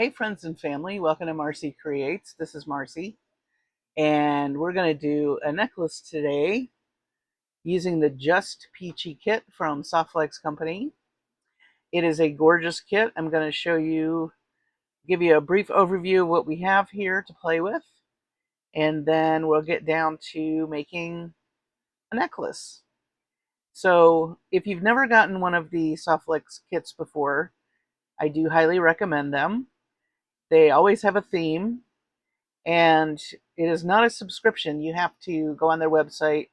Hey friends and family, welcome to Marcie Creates. This is Marcie, and we're going to do a necklace today using the Just Peachy kit from SoftFlex Company. It is a gorgeous kit. I'm going to give you a brief overview of what we have here to play with, and then we'll get down to making a necklace. So if you've never gotten one of the SoftFlex kits before, I do highly recommend them. They always have a theme, and it is not a subscription. You have to go on their website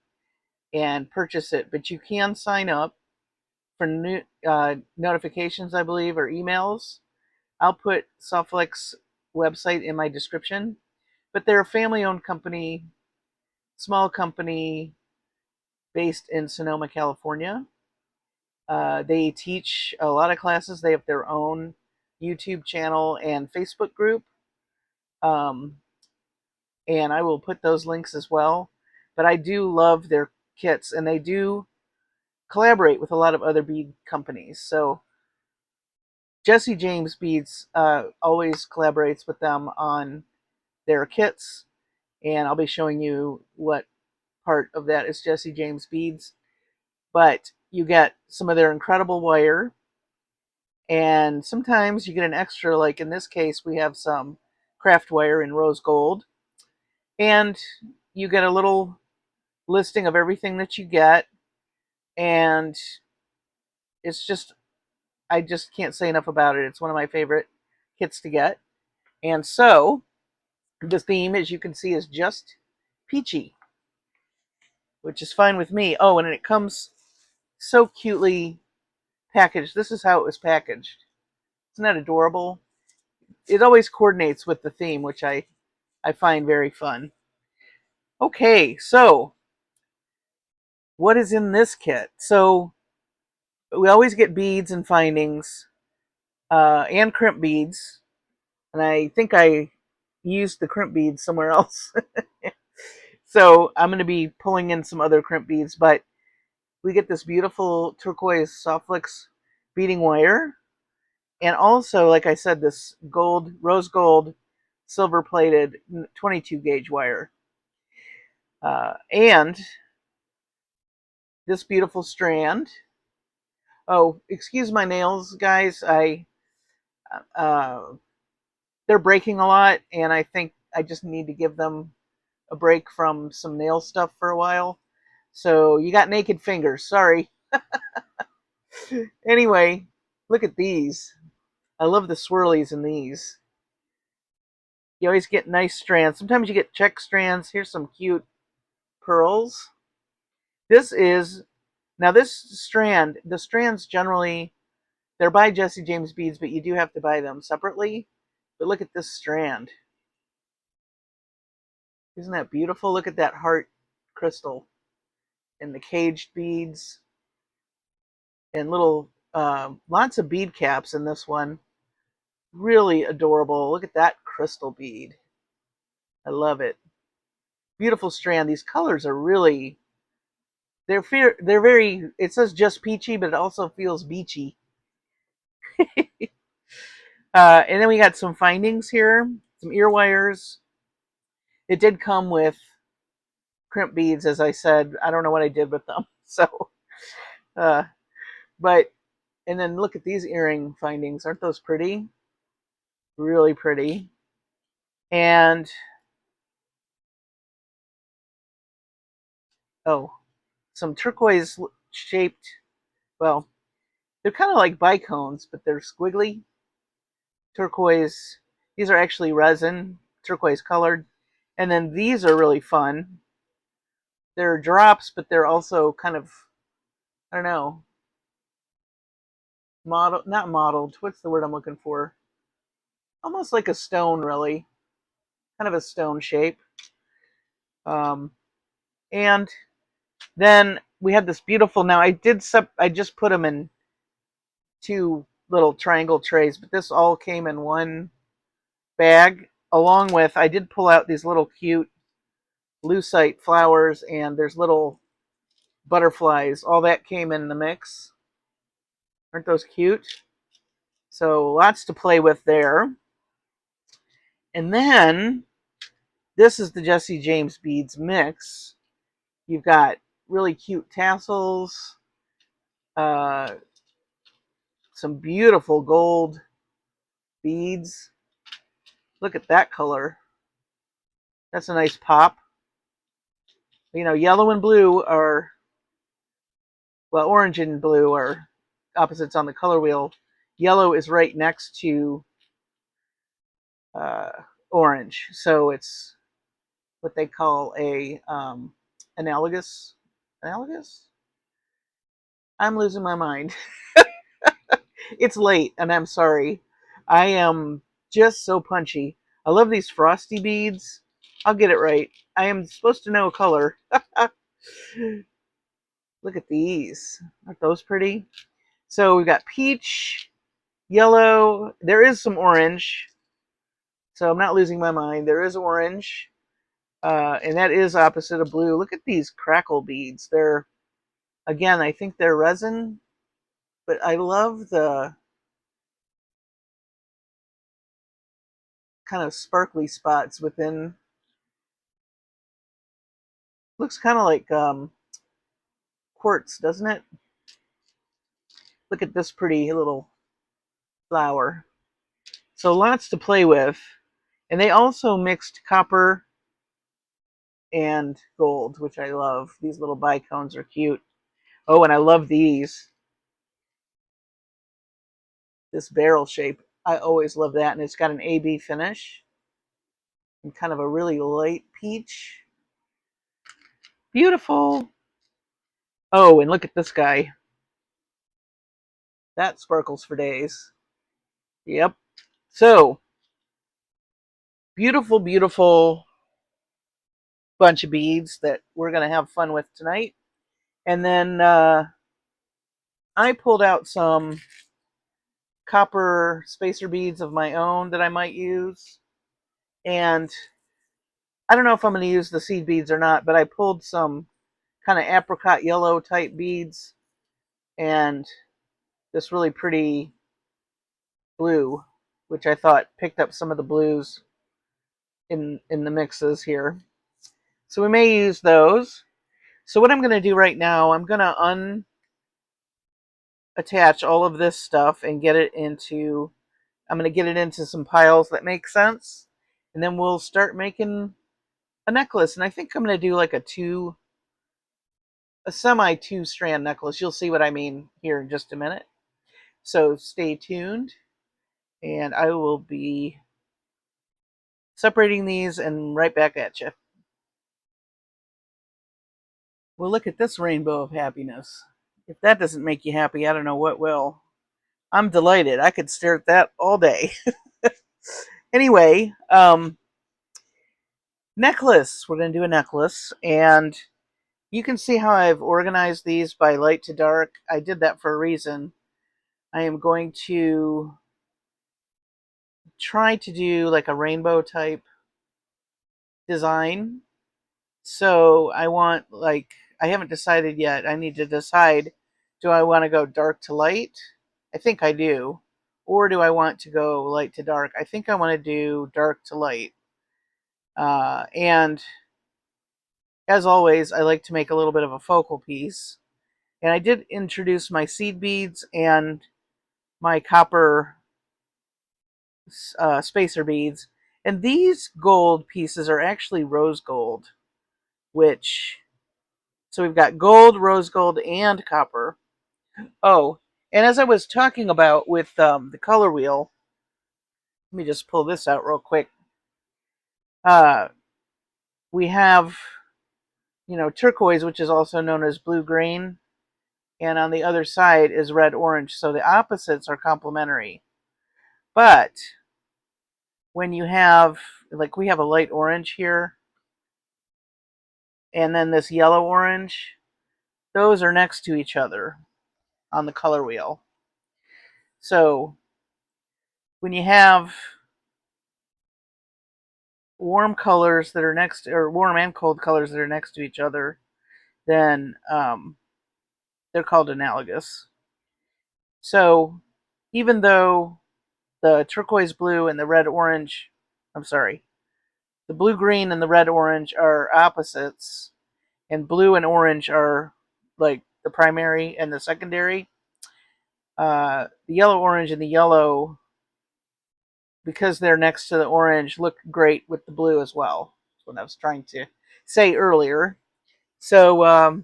and purchase it, but you can sign up for new notifications, I believe, or emails. I'll put SoftFlex website in my description, but they're a family-owned company, small company based in Sonoma, California. They teach a lot of classes. They have their own YouTube channel and Facebook group. Um, and I will put those links as well. But I do love their kits, and they do collaborate with a lot of other bead companies. So Jesse James Beads always collaborates with them on their kits, and I'll be showing you what part of that is Jesse James Beads. But you get some of their incredible wire, and sometimes you get an extra, like in this case, we have some craft wire in rose gold, and you get a little listing of everything that you get, and it's just, I just can't say enough about it. It's one of my favorite kits to get. And so the theme, as you can see, is just peachy, which is fine with me. Oh, and it comes so cutely packaged. This is how it was packaged. Isn't that adorable? It always coordinates with the theme, which I find very fun. Okay, so what is in this kit? So we always get beads and findings and crimp beads. And I think I used the crimp beads somewhere else. So I'm going to be pulling in some other crimp beads, but we get this beautiful turquoise SoftFlex beading wire. And also, like I said, this gold, rose gold, silver plated 22 gauge wire. And this beautiful strand. Oh, excuse my nails, guys. Uh, they're breaking a lot, and I think I just need to give them a break from some nail stuff for a while. So you got naked fingers. Sorry. Anyway, look at these. I love the swirlies in these. You always get nice strands. Sometimes you get check strands. Here's some cute pearls. This is, now this strand, the strands generally, they're by Jesse James Beads, but you do have to buy them separately. But look at this strand. Isn't that beautiful? Look at that heart crystal and the caged beads and little, lots of bead caps in this one. Really adorable. Look at that crystal bead. I love it. Beautiful strand. These colors are really, they're very, it says just peachy, but it also feels beachy. And then we got some findings here, some ear wires. It did come with crimp beads, as I said. I don't know what I did with them. So, uh, but, and then look at these earring findings. Aren't those pretty? Really pretty. And, oh, some turquoise shaped, well, they're kind of like bicones, but they're squiggly. Turquoise. These are actually resin, turquoise colored. And then these are really fun. They're drops, but they're also kind of, I don't know, not modeled. What's the word I'm looking for? Almost like a stone, really. Kind of a stone shape. Um, and then we have this beautiful, now I just put them in two little triangle trays, but this all came in one bag, along with, I did pull out these little cute lucite flowers, and there's little butterflies. All that came in the mix. Aren't those cute? So lots to play with there. And then this is the Jesse James beads mix. You've got really cute tassels, uh, some beautiful gold beads. Look at that color. That's a nice pop. You know, yellow and blue are, well, orange and blue are opposites on the color wheel. Yellow is right next to uh, orange, so it's what they call a analogous. Analogous? I'm losing my mind. It's late, and I'm sorry. I am just so punchy. I love these frosty beads. I'll get it right. I am supposed to know color. Look at these. Aren't those pretty? So we've got peach, yellow. There is some orange. So I'm not losing my mind. There is orange. And that is opposite of blue. Look at these crackle beads. They're, again, I think they're resin, but I love the kind of sparkly spots within. Looks kind of like quartz, doesn't it? Look at this pretty little flower. So lots to play with. And they also mixed copper and gold, which I love. These little bicones are cute. Oh, and I love these. This barrel shape. I always love that. And it's got an AB finish and kind of a really light peach. Beautiful. Oh, and look at this guy. That sparkles for days. Yep. So, beautiful, beautiful bunch of beads that we're going to have fun with tonight. And then I pulled out some copper spacer beads of my own that I might use. And I don't know if I'm going to use the seed beads or not, but I pulled some kind of apricot yellow type beads and this really pretty blue, which I thought picked up some of the blues in the mixes here. So we may use those. So what I'm going to do right now, I'm going to unattach all of this stuff and get it into, I'm going to get it into some piles that make sense. And then we'll start making a necklace. And I think I'm going to do like a semi 2-strand necklace. You'll see what I mean here in just a minute. So stay tuned and I will be separating these and right back at you. Well, look at this rainbow of happiness. If that doesn't make you happy, I don't know what will. I'm delighted. I could stare at that all day. Anyway, necklace. We're going to do a necklace. And you can see how I've organized these by light to dark. I did that for a reason. I am going to try to do like a rainbow type design. So I want like, I haven't decided yet. I need to decide, do I want to go dark to light? I think I do. Or do I want to go light to dark? I think I want to do dark to light. And as always, I like to make a little bit of a focal piece. And I did introduce my seed beads and my copper spacer beads. And these gold pieces are actually rose gold, which, so we've got gold, rose gold, and copper. Oh, and as I was talking about with the color wheel, let me just pull this out real quick. Uh, we have, you know, turquoise, which is also known as blue-green, and on the other side is red-orange. So the opposites are complementary. But when you have, like we have a light orange here, and then this yellow-orange, those are next to each other on the color wheel. So when you have warm colors that are next, or warm and cold colors that are next to each other, then they're called analogous. So even though the turquoise blue and the red orange I'm sorry. The blue-green and the red-orange are opposites, and blue and orange are like the primary and the secondary. The yellow-orange and the yellow, because they're next to the orange, look great with the blue as well. That's what I was trying to say earlier. So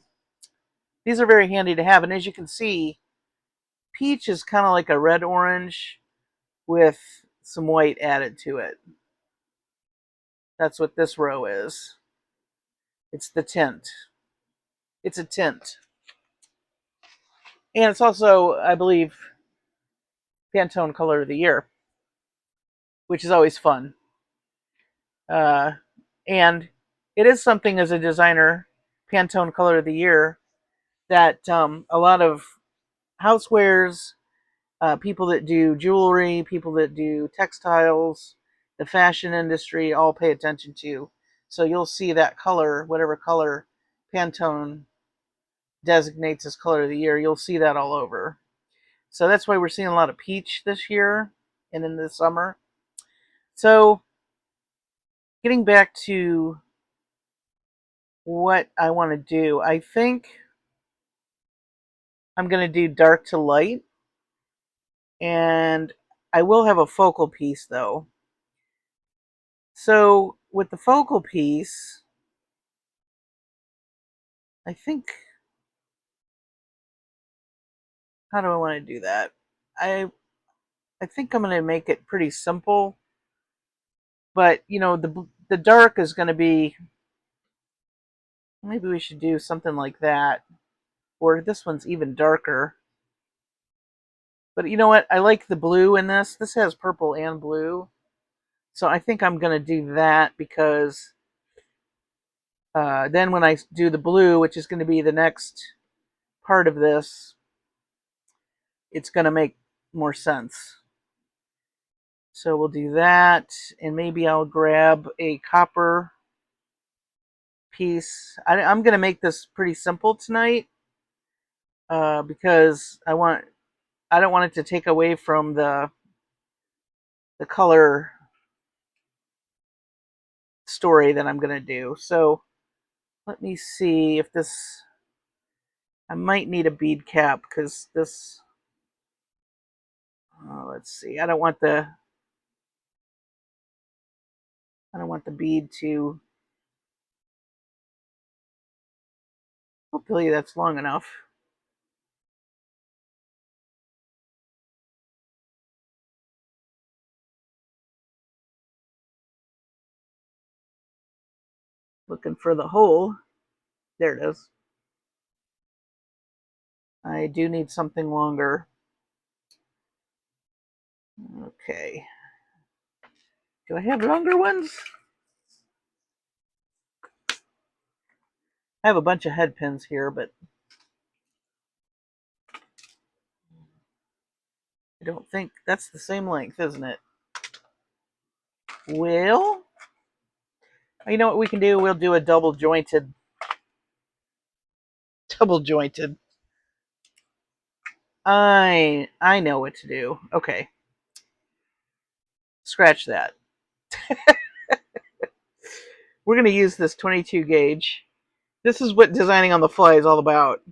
these are very handy to have. And as you can see, peach is kind of like a red-orange with some white added to it. That's what this row is. It's the tint. It's a tint. And it's also, I believe, Pantone Color of the Year, which is always fun. And it is something as a designer, Pantone Color of the Year, that a lot of housewares, people that do jewelry, people that do textiles, the fashion industry all pay attention to. So you'll see that color, whatever color Pantone designates as color of the year, you'll see that all over. So that's why we're seeing a lot of peach this year and in the summer. So getting back to what I want to do, I think I'm going to do dark to light. And I will have a focal piece though. So with the focal piece, I think, how do I want to do that? I think I'm going to make it pretty simple. But, you know, the dark is going to be, maybe we should do something like that. Or this one's even darker. But you know what? I like the blue in this. This has purple and blue. So I think I'm going to do that because then when I do the blue, which is going to be the next part of this, it's going to make more sense. So we'll do that, and maybe I'll grab a copper piece. I'm going to make this pretty simple tonight because I don't want it to take away from the color story that I'm going to do. So let me see if this, I might need a bead cap because this, let's see, I don't want the bead to, hopefully that's long enough. Looking for the hole. There it is. I do need something longer. Okay. Do I have longer ones? I have a bunch of head pins here, but I don't think that's the same length, isn't it? Well, you know what we can do? We'll do a double jointed. Double jointed. I know what to do. Okay. Scratch that. We're going to use this 22 gauge. This is what designing on the fly is all about.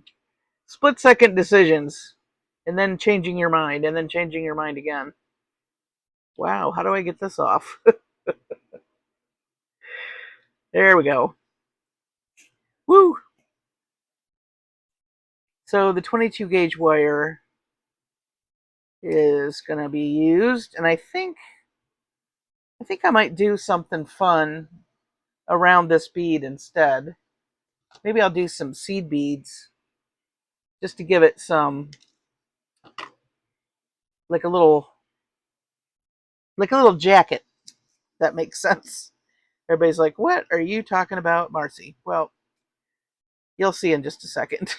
Split second decisions, and then changing your mind, and then changing your mind again. Wow, how do I get this off? There we go. Woo! So the 22 gauge wire is going to be used, and I think I might do something fun around this bead instead. Maybe I'll do some seed beads just to give it some, like a little jacket. That makes sense. Everybody's like, "What are you talking about, Marcie?" Well, you'll see in just a second.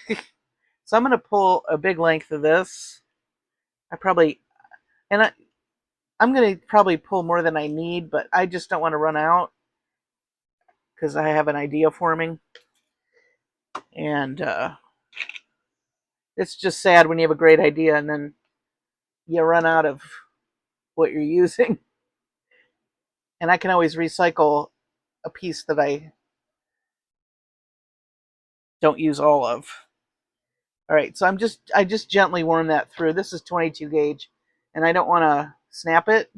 So I'm going to pull a big length of this. I'm going to probably pull more than I need, but I just don't want to run out because I have an idea forming. And it's just sad when you have a great idea and then you run out of what you're using. And I can always recycle a piece that I don't use all of. All right, so I just gently worm that through. This is 22 gauge, and I don't want to snap it,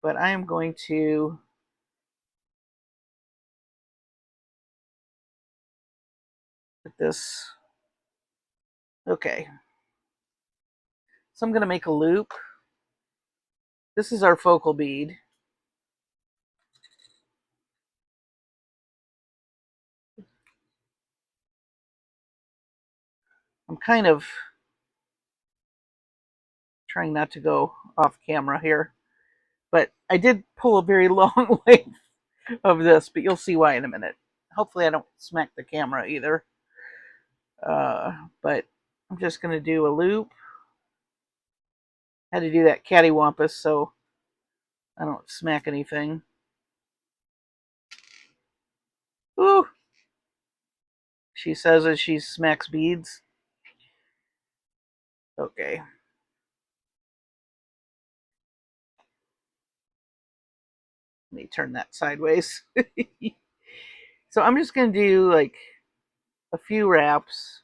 but I am going to put this. Okay, so I'm going to make a loop. This is our focal bead. I'm kind of trying not to go off camera here, but I did pull a very long length of this, but you'll see why in a minute. Hopefully I don't smack the camera either. But I'm just going to do a loop. I had to do that cattywampus so I don't smack anything. Ooh, she says as she smacks beads. Okay. Let me turn that sideways. So I'm just going to do like a few wraps.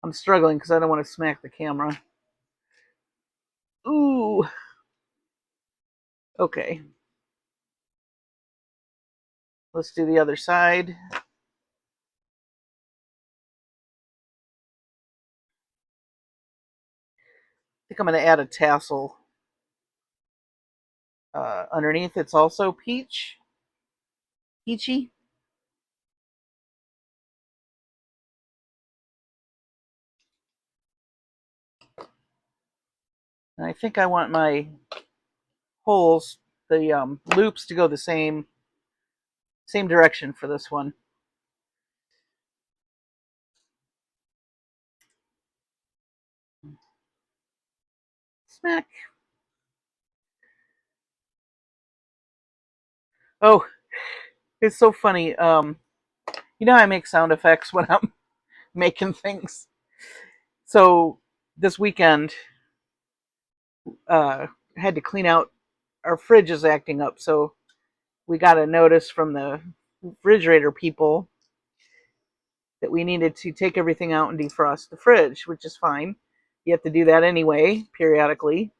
I'm struggling because I don't want to smack the camera. Ooh. Okay. Let's do the other side. I think I'm going to add a tassel underneath. It's also peachy. And I think I want my holes, the loops, to go the same direction for this one. Smack. Oh, it's so funny. You know, I make sound effects when I'm making things. So this weekend, I had to clean out. Our fridge is acting up, so we got a notice from the refrigerator people that we needed to take everything out and defrost the fridge, which is fine. You have to do that anyway, periodically.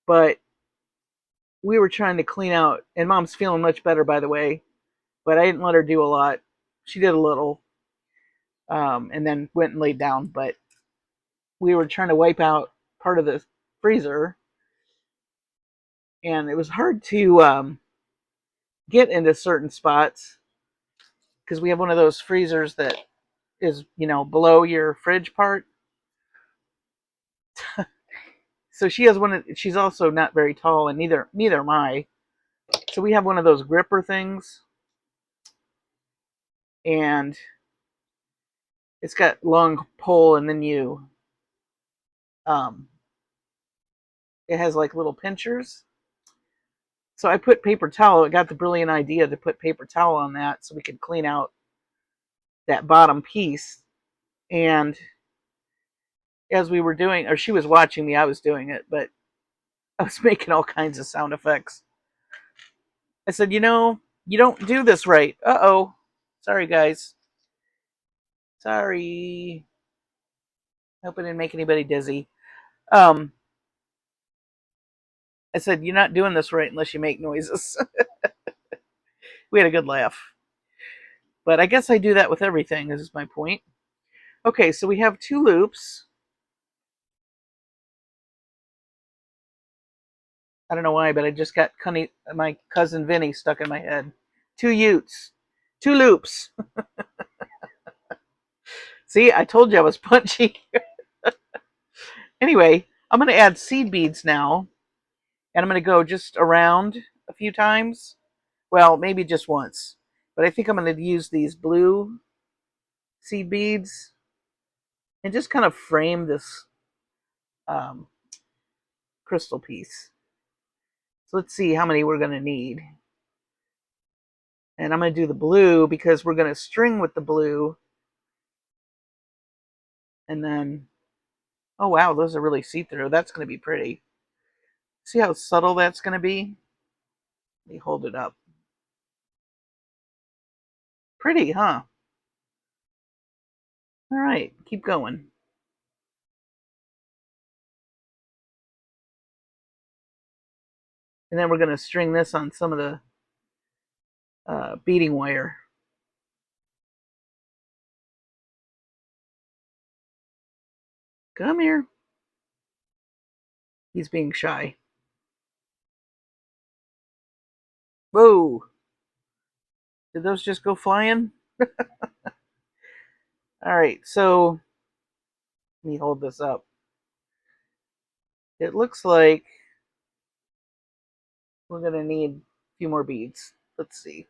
But we were trying to clean out, and Mom's feeling much better, by the way, but I didn't let her do a lot. She did a little, and then went and laid down. But we were trying to wipe out part of the freezer, and it was hard to get into certain spots because we have one of those freezers that is, you know, below your fridge part. So she has one. She's also not very tall, and neither am I. So we have one of those gripper things, and it's got long pole, and then um, it has like little pinchers. So I put paper towel. I got the brilliant idea to put paper towel on that so we could clean out that bottom piece. And as we were doing, or she was watching me, I was doing it, but I was making all kinds of sound effects. I said, you know, you don't do this right. Uh-oh. Sorry, guys. Sorry. Hope I didn't make anybody dizzy. Um, I said, you're not doing this right unless you make noises. We had a good laugh. But I guess I do that with everything, this is my point. Okay, so we have two loops. I don't know why, but I just got my cousin Vinny stuck in my head. Two utes. Two loops. See, I told you I was punchy. Anyway, I'm going to add seed beads now. And I'm going to go just around a few times. Well, maybe just once. But I think I'm going to use these blue seed beads and just kind of frame this um, crystal piece. So let's see how many we're going to need. And I'm going to do the blue because we're going to string with the blue And then, oh wow, those are really see-through. That's going to be pretty. See how subtle that's going to be? Let me hold it up. Pretty, huh? All right, keep going. And then we're going to string this on some of the beading wire. Come here. He's being shy. Whoa. Did those just go flying? All right, so let me hold this up. It looks like we're going to need a few more beads. Let's see.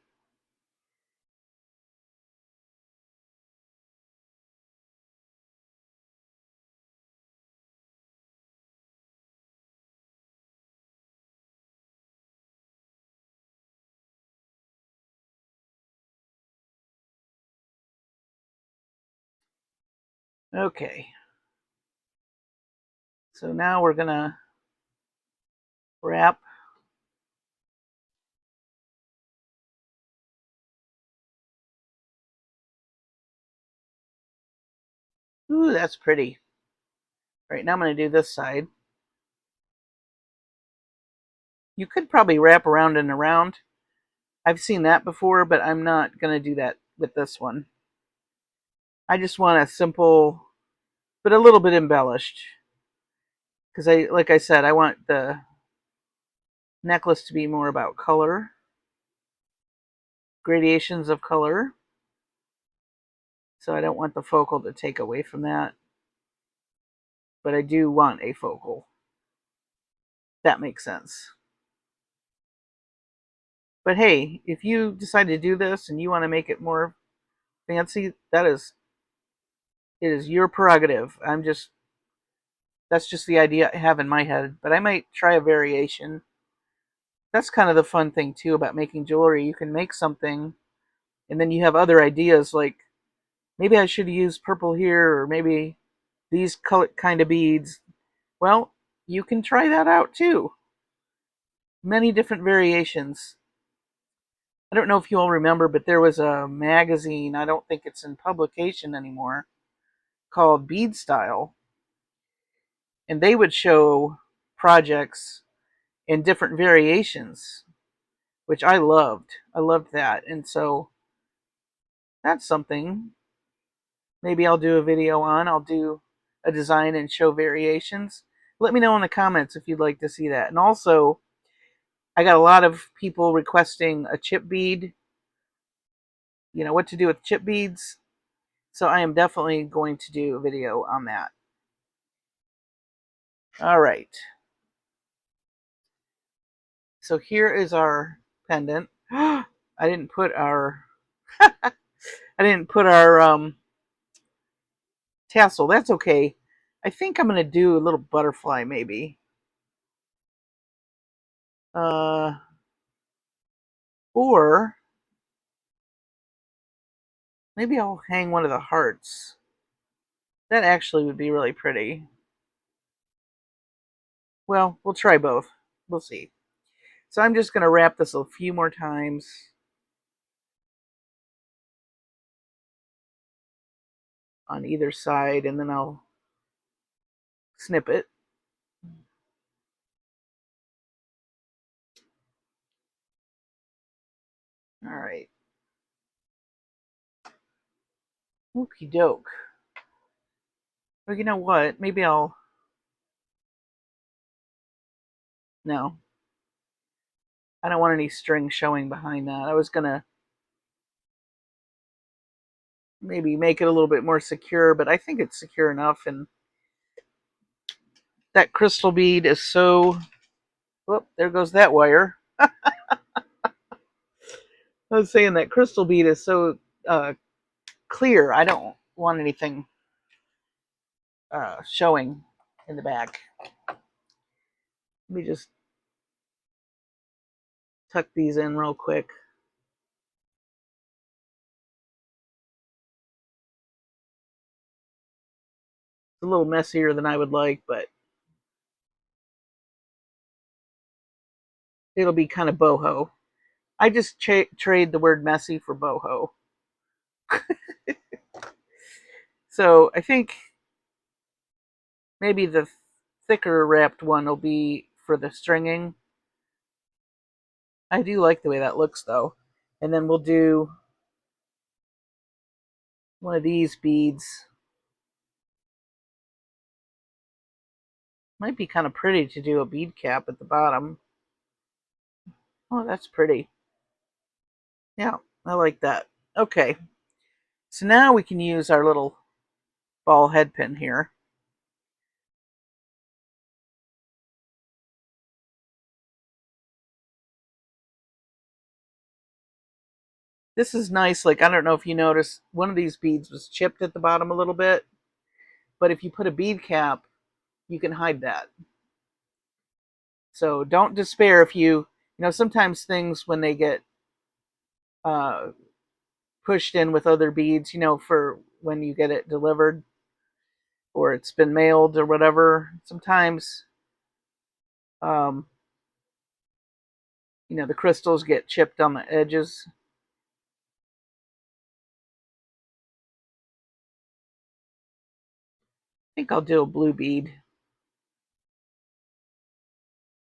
Okay. So now we're going to wrap. Ooh, that's pretty. All right, now I'm going to do this side. You could probably wrap around and around. I've seen that before, but I'm not going to do that with this one. I just want a simple, but a little bit embellished. Because like I said, I want the necklace to be more about color, gradations of color. So I don't want the focal to take away from that. But I do want a focal. That makes sense. But hey, if you decide to do this and you want to make it more fancy, it is your prerogative. That's just the idea I have in my head. But I might try a variation. That's kind of the fun thing too about making jewelry. You can make something and then you have other ideas like maybe I should use purple here or maybe these color kind of beads. Well, you can try that out too. Many different variations. I don't know if you all remember, but there was a magazine, I don't think it's in publication anymore, called Bead Style. And they would show projects in different variations, which I loved. I loved that. And so that's something maybe I'll do a video on. I'll do a design and show variations. Let me know in the comments if you'd like to see that. And also, I got a lot of people requesting a chip bead, what to do with chip beads. So I am definitely going to do a video on that. All right. So here is our pendant. I didn't put our tassel. That's okay. I think I'm going to do a little butterfly maybe. Uh, or maybe I'll hang one of the hearts. That actually would be really pretty. Well, we'll try both. We'll see. So I'm just going to wrap this a few more times on either side, and then I'll snip it. All right. Okie doke. Well, you know what? Maybe I'll... No. I don't want any string showing behind that. I was going to maybe make it a little bit more secure, but I think it's secure enough. And that crystal bead is so... Whoop, there goes that wire. I was saying that crystal bead is so clear. I don't want anything showing in the back. Let me just tuck these in real quick. a little messier than I would like, but it'll be kind of boho. I just trade the word messy for boho. So I think maybe the thicker wrapped one will be for the stringing. I do like the way that looks though. And then we'll do one of these beads. Might be kind of pretty to do a bead cap at the bottom. Oh, that's pretty. Yeah, I like that. Okay, so now we can use our little ball head pin here. This is nice. Like, I don't know if you noticed, one of these beads was chipped at the bottom a little bit, but if you put a bead cap, you can hide that. So don't despair if sometimes things when they get uh, pushed in with other beads, for when you get it delivered or it's been mailed or whatever, sometimes, um, the crystals get chipped on the edges. I think I'll do a blue bead.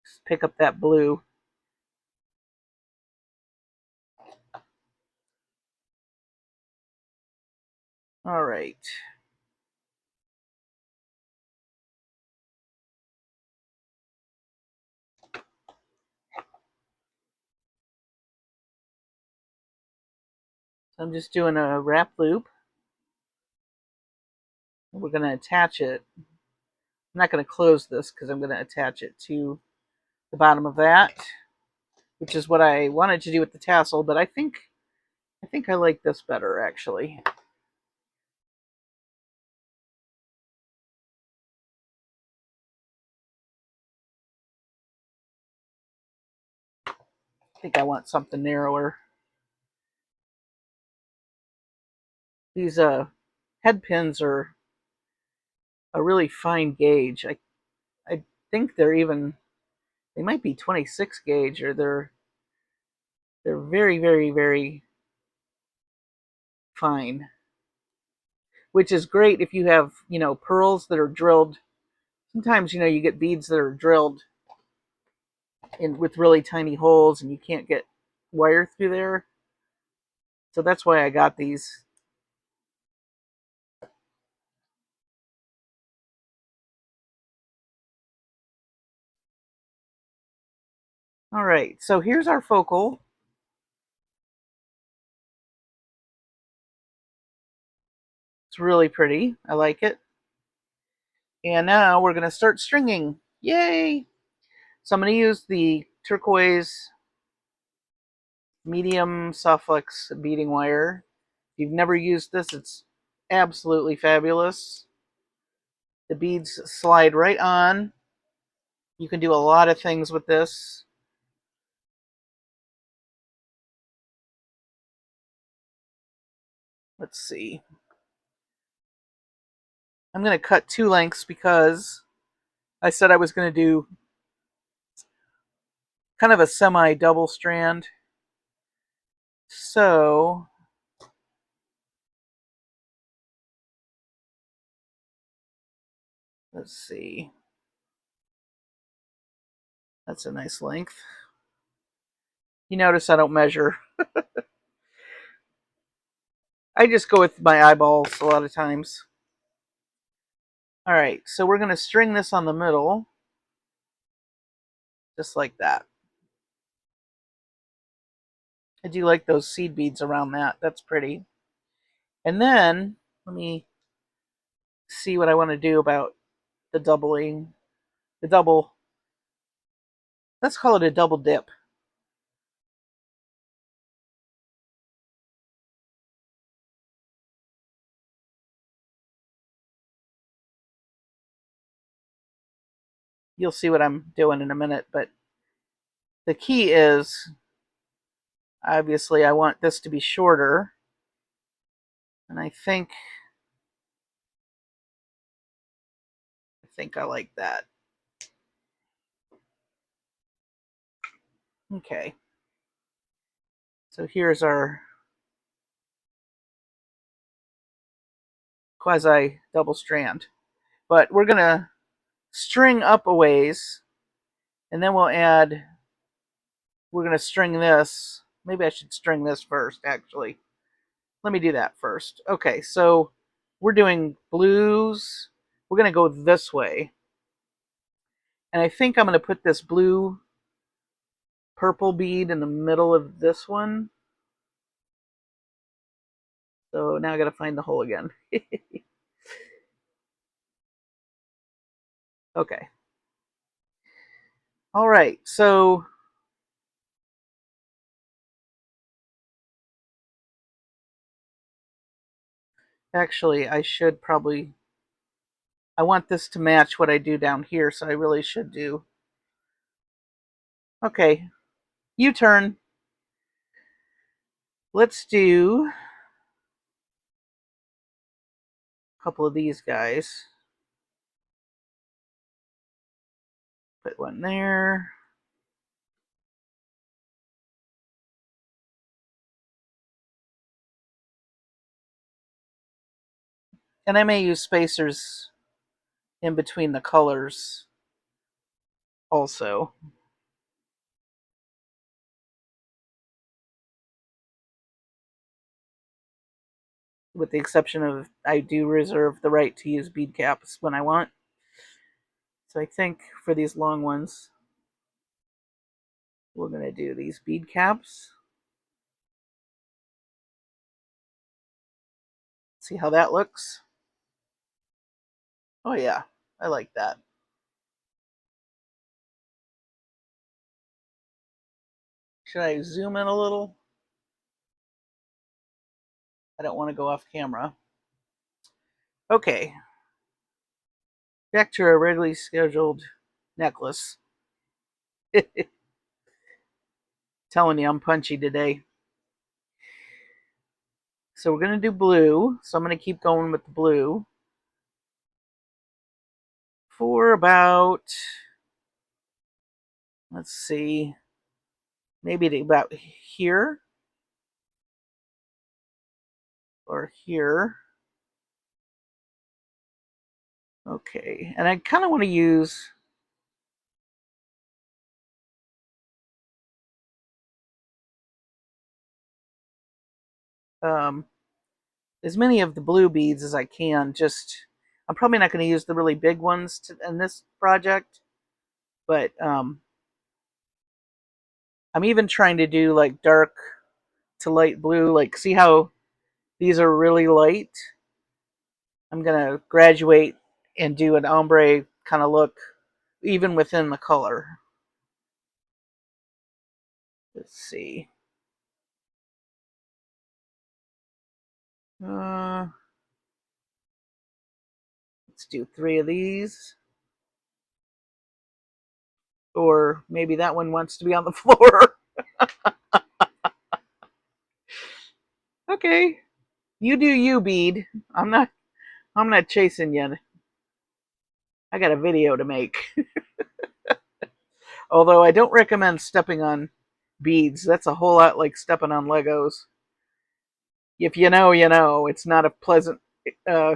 Just pick up that blue. All right. So I'm just doing a wrap loop. We're going to attach it. I'm not going to close this because I'm going to attach it to the bottom of that, which is what I wanted to do with the tassel, but I think I like this better actually. I think I want something narrower. These head pins are a really fine gauge. I think they might be 26 gauge, or they're very, very, very fine, which is great if you have, pearls that are drilled. Sometimes, you get beads that are drilled in with really tiny holes and you can't get wire through there. So that's why I got these. All right, so here's our focal. It's really pretty. I like it. And now we're going to start stringing. Yay! So I'm going to use the turquoise medium SoftFlex beading wire. If you've never used this, it's absolutely fabulous. The beads slide right on. You can do a lot of things with this. Let's see. I'm going to cut 2 lengths because I said I was going to do kind of a semi-double strand. So let's see. That's a nice length. You notice I don't measure. I just go with my eyeballs a lot of times. All right, so we're going to string this on the middle, just like that. I do like those seed beads around that. That's pretty. And then, let me see what I want to do about the doubling. The double, let's call it a double dip. You'll see what I'm doing in a minute, but the key is, obviously, I want this to be shorter. And I think think I like that. Okay. So here's our quasi double strand. But we're going to string up a ways, and then we're going to string this. Maybe I should string this first, actually. Let me do that first. Okay, so we're doing blues. We're going to go this way. And I think I'm going to put this blue purple bead in the middle of this one. So now I got to find the hole again. Okay. All right, so actually I should probably, I want this to match what I do down here, so I really should do. Okay, U-turn. Let's do a couple of these guys. Put one there. And I may use spacers in between the colors also. With the exception of I do reserve the right to use bead caps when I want. So I think for these long ones, we're going to do these bead caps. See how that looks? Oh yeah, I like that. Should I zoom in a little? I don't want to go off camera. Okay, back to our regularly scheduled necklace. Telling you I'm punchy today. So we're going to do blue. So I'm going to keep going with the blue for about, let's see, maybe about here or here. Okay, and I kind of want to use um, as many of the blue beads as I can. Just, I'm probably not going to use the really big ones in this project, but I'm even trying to do like dark to light blue. Like, see how these are really light? I'm going to graduate and do an ombre kind of look even within the color. Let's see. Uh, let's do 3 of these. Or maybe that one wants to be on the floor. Okay. You do you, bead. I'm not chasing you. I got a video to make. Although I don't recommend stepping on beads. That's a whole lot like stepping on Legos. If you know, you know. It's not a pleasant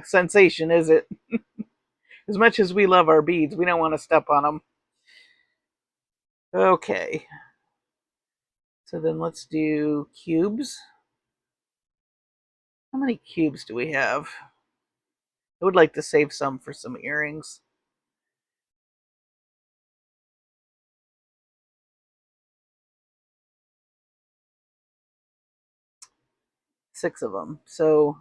sensation, is it? As much as we love our beads, we don't want to step on them. Okay. So then let's do cubes. How many cubes do we have? I would like to save some for some earrings. Six of them. So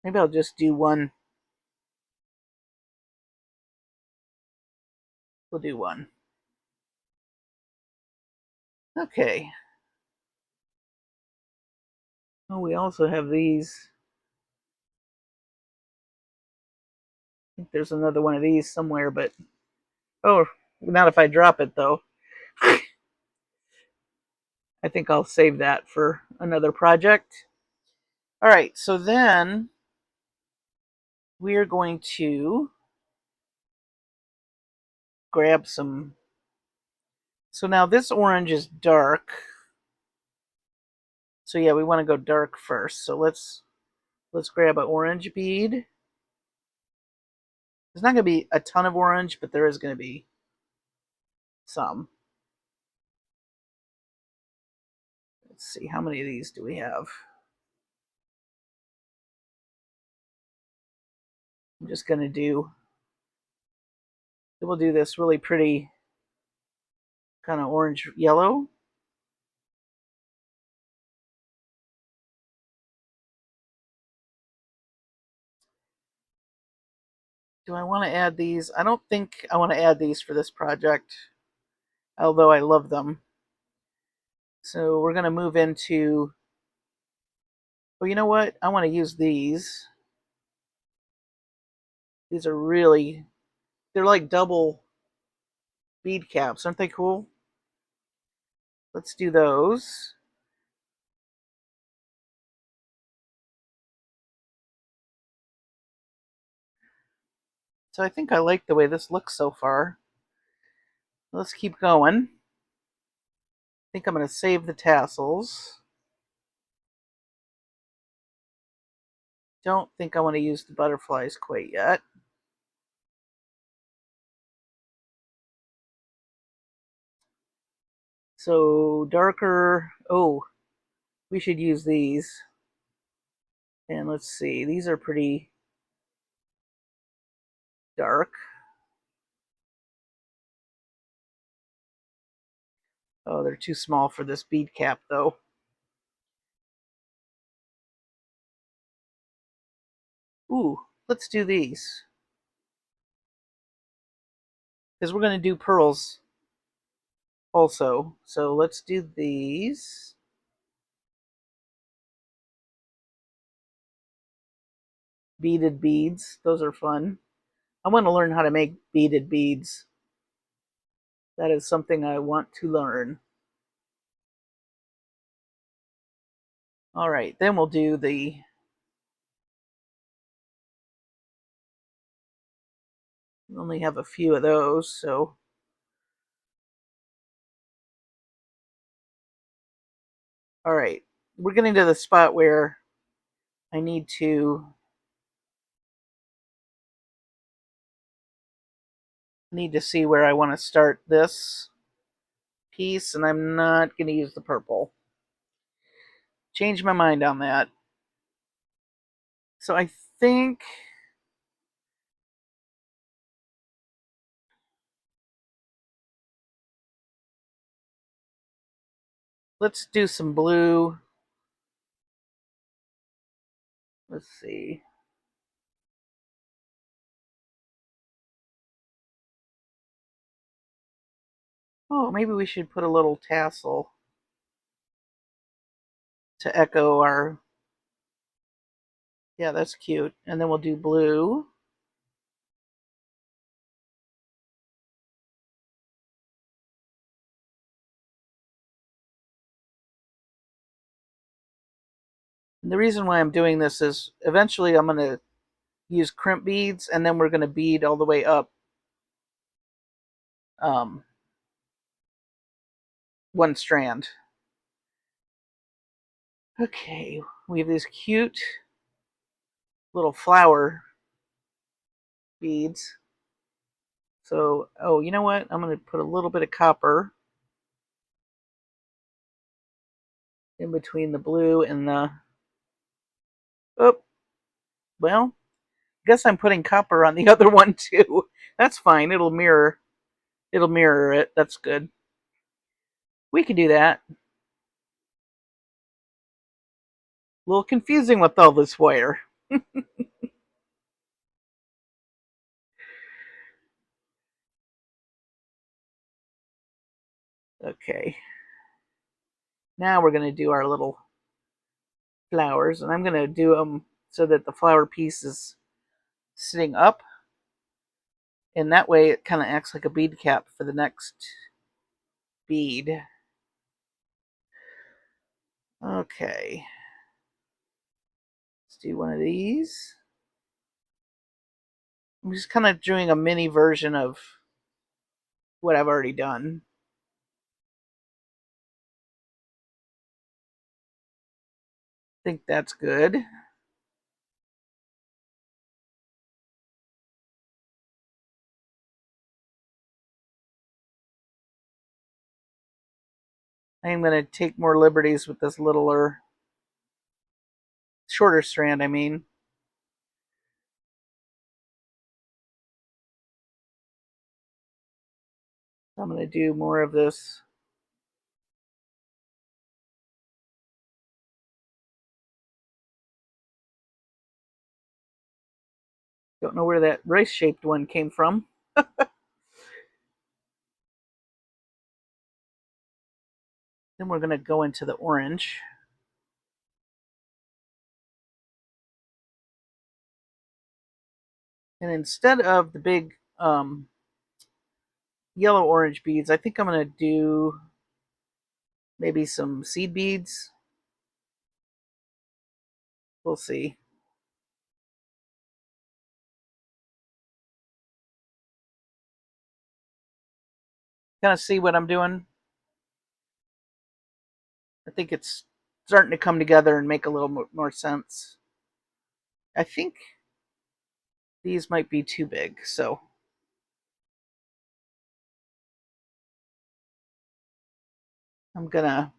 maybe I'll just do one. We'll do one. Okay. Oh, we also have these. I think there's another one of these somewhere, but oh, not if I drop it though. I think I'll save that for another project. All right, so then we're going to grab some. So now this orange is dark. So yeah, we want to go dark first. So let's grab an orange bead. There's not going to be a ton of orange, but there is going to be some. Let's see, how many of these do we have? I'm just going to we'll do this really pretty kind of orange yellow. Do I want to add these? I don't think I want to add these for this project, although I love them. So we're going to move into, well, you know what? I want to use these. These are really, they're like double bead caps. Aren't they cool? Let's do those. So I think I like the way this looks so far. Let's keep going. I think I'm going to save the tassels. Don't think I want to use the butterflies quite yet. So darker, oh, we should use these. And let's see, these are pretty dark. Oh, they're too small for this bead cap though. Ooh, let's do these. Because we're going to do pearls also. So let's do these. Beaded beads, those are fun. I want to learn how to make beaded beads. That is something I want to learn. All right, then we'll do the we only have a few of those, so all right. We're getting to the spot where I need to see where I want to start this piece, and I'm not going to use the purple. Change my mind on that. So I think let's do some blue. Let's see. Oh, maybe we should put a little tassel to echo our. Yeah, that's cute. And then we'll do blue. And the reason why I'm doing this is eventually I'm going to use crimp beads, and then we're going to bead all the way up um, one strand. Okay, we have these cute little flower beads. So, oh, you know what? I'm going to put a little bit of copper in between the blue and the. Oh, well, I guess I'm putting copper on the other one too. That's fine. It'll mirror. It'll mirror it. That's good. We can do that. A little confusing with all this wire. Okay. Now we're going to do our little flowers, and I'm going to do them so that the flower piece is sitting up, and that way it kind of acts like a bead cap for the next bead. Okay. Let's do one of these. I'm just kind of doing a mini version of what I've already done. I think that's good. I'm going to take more liberties with this littler, shorter strand, I mean. I'm going to do more of this. Don't know where that rice-shaped one came from. Then we're going to go into the orange. And instead of the big yellow-orange beads, I think I'm going to do maybe some seed beads. We'll see. Kind of see what I'm doing. I think it's starting to come together and make a little more sense. I think these might be too big, so I'm gonna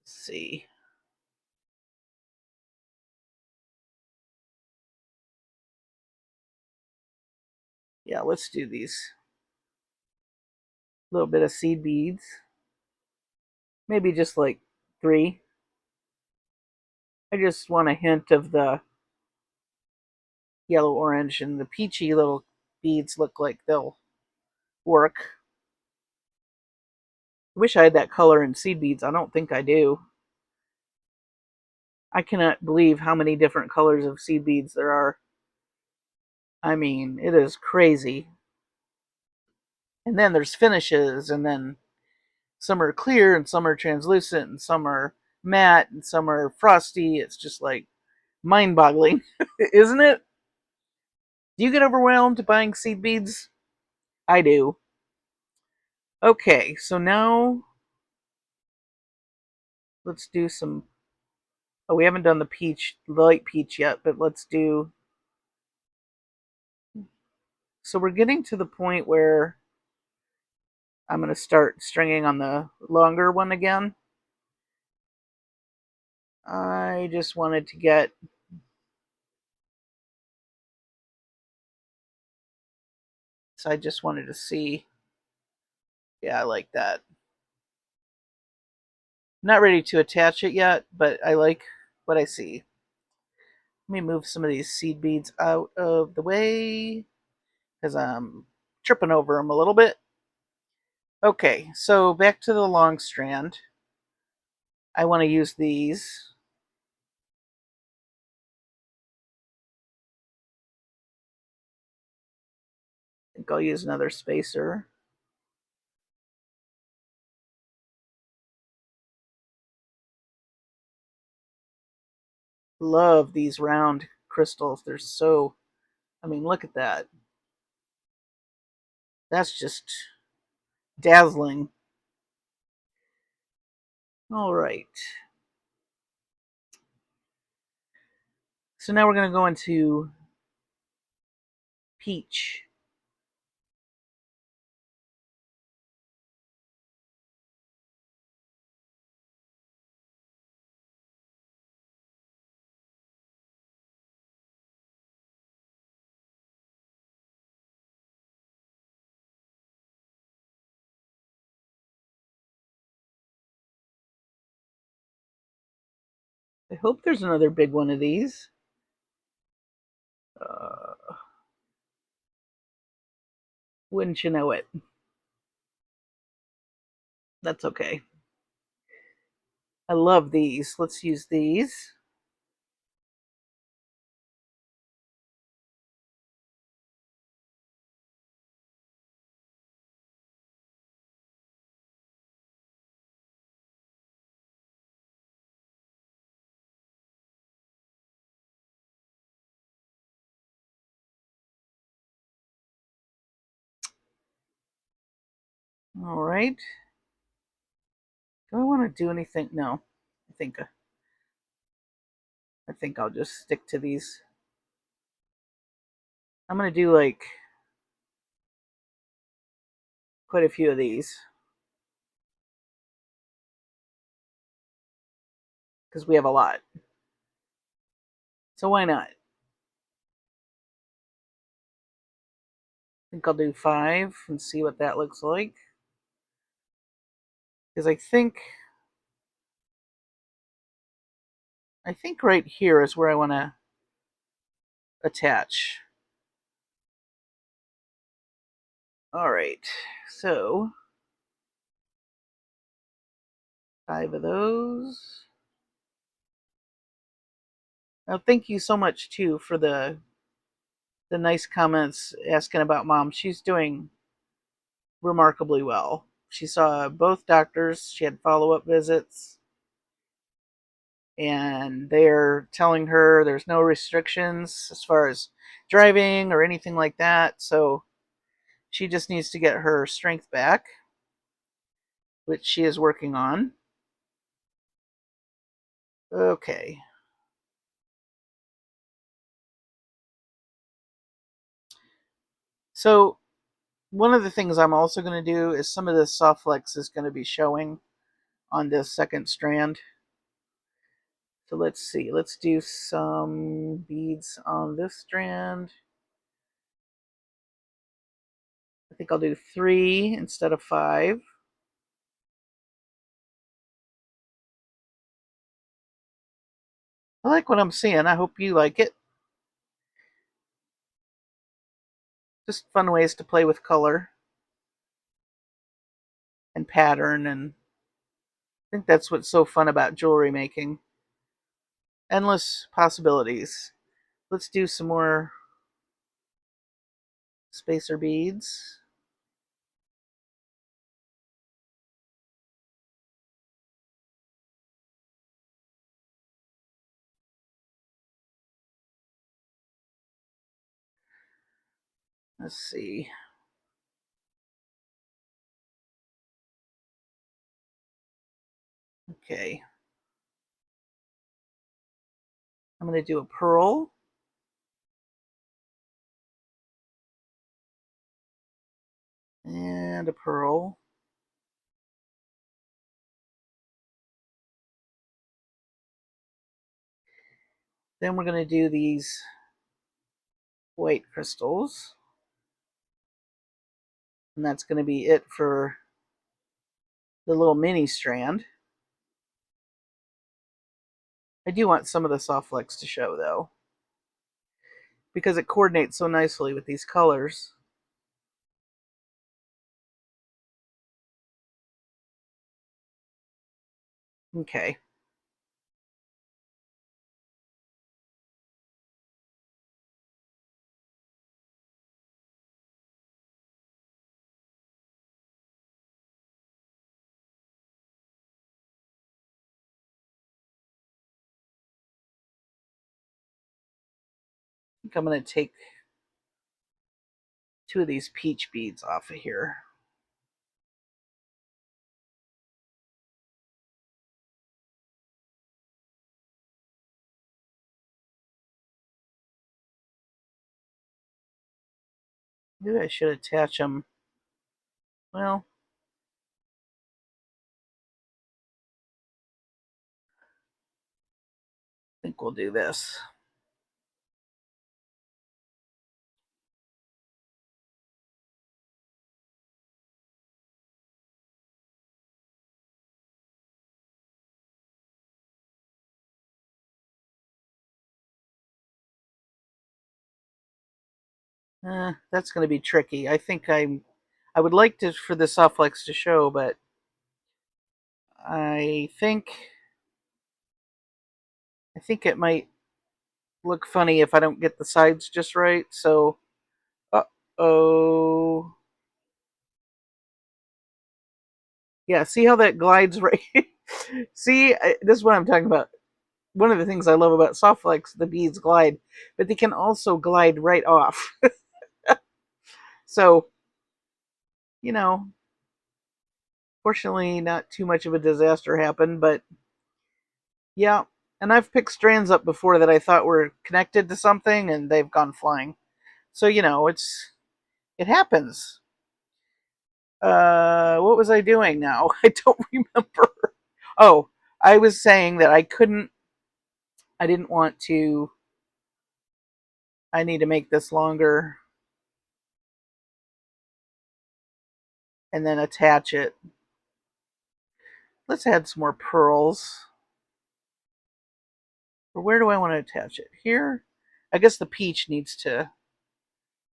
see. Yeah, let's do these. A little bit of seed beads. Maybe just like 3. I just want a hint of the yellow orange, and the peachy little beads look like they'll work. I wish I had that color in seed beads. I don't think I do. I cannot believe how many different colors of seed beads there are. I mean, it is crazy. And then there's finishes, and then some are clear, and some are translucent, and some are matte, and some are frosty. It's just like mind boggling, isn't it? Do you get overwhelmed buying seed beads? I do. Okay, so now let's do some. Oh, we haven't done the peach, the light peach yet, but let's do. So we're getting to the point where I'm going to start stringing on the longer one again. I just wanted to get. So I just wanted to see. Yeah, I like that. Not ready to attach it yet, but I like what I see. Let me move some of these seed beads out of the way because I'm tripping over them a little bit. Okay, so back to the long strand. I want to use these. I think I'll use another spacer. Love these round crystals. They're so, I mean, look at that. That's just dazzling. All right. So now we're going to go into peach. I hope there's another big one of these. Uh, wouldn't you know it? That's okay. I love these. Let's use these. All right. Do I want to do anything? No. I think I'll just stick to these. I'm going to do like quite a few of these because we have a lot. So why not? I think I'll do 5 and see what that looks like. Because I think right here is where I want to attach. All right. So 5 of those. Now, thank you so much too for the nice comments asking about mom. She's doing remarkably well. She saw both doctors. She had follow-up visits, and they're telling her there's no restrictions as far as driving or anything like that. So she just needs to get her strength back, which she is working on. Okay. So one of the things I'm also going to do is some of this SoftFlex is going to be showing on this second strand. So let's see. Let's do some beads on this strand. I think I'll do 3 instead of 5. I like what I'm seeing. I hope you like it. Just fun ways to play with color and pattern, and I think that's what's so fun about jewelry making. Endless possibilities. Let's do some more spacer beads. Let's see. Okay. I'm going to do a pearl. And a pearl. Then we're going to do these white crystals. And that's going to be it for the little mini strand. I do want some of the SoftFlex to show though, because it coordinates so nicely with these colors. Okay. I think I'm going to take 2 of these peach beads off of here. Maybe I should attach them. Well, I think we'll do this. That's going to be tricky. I would like to for the SoftFlex to show, but I think it might look funny if I don't get the sides just right. So, oh, yeah. See how that glides right? See, this is what I'm talking about. One of the things I love about SoftFlex, the beads glide, but they can also glide right off. So, you know, Fortunately, not too much of a disaster happened, but yeah. And I've picked strands up before that I thought were connected to something and they've gone flying. So, it happens. What was I doing now? I don't remember. Oh, I was saying that I didn't want to, I need to make this longer and then attach it. Let's add some more pearls. Or where do I want to attach it? Here? I guess the peach needs to,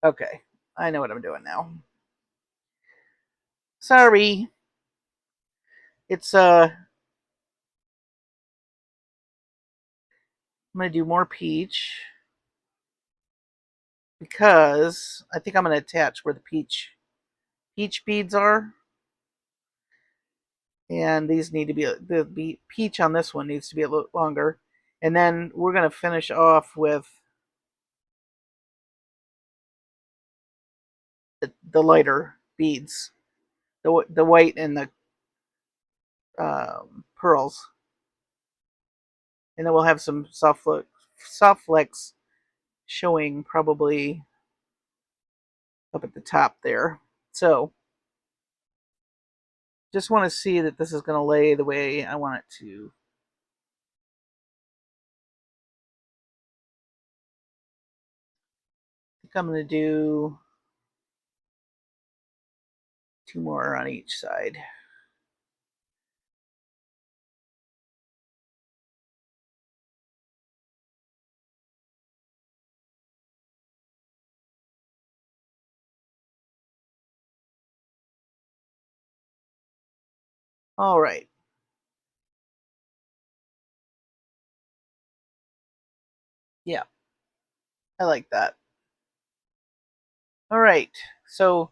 okay. I know what I'm doing now. Sorry. It's, I'm going to do more peach because I think I'm going to attach where the peach beads are. And these need to be, the peach on this one needs to be a little longer. And then we're going to finish off with the lighter beads, the white and the pearls. And then we'll have some soft flex showing probably up at the top there. So just want to see that this is going to lay the way I want it to. I think I'm going to do 2 more on each side. All right. Yeah, I like that. All right. So,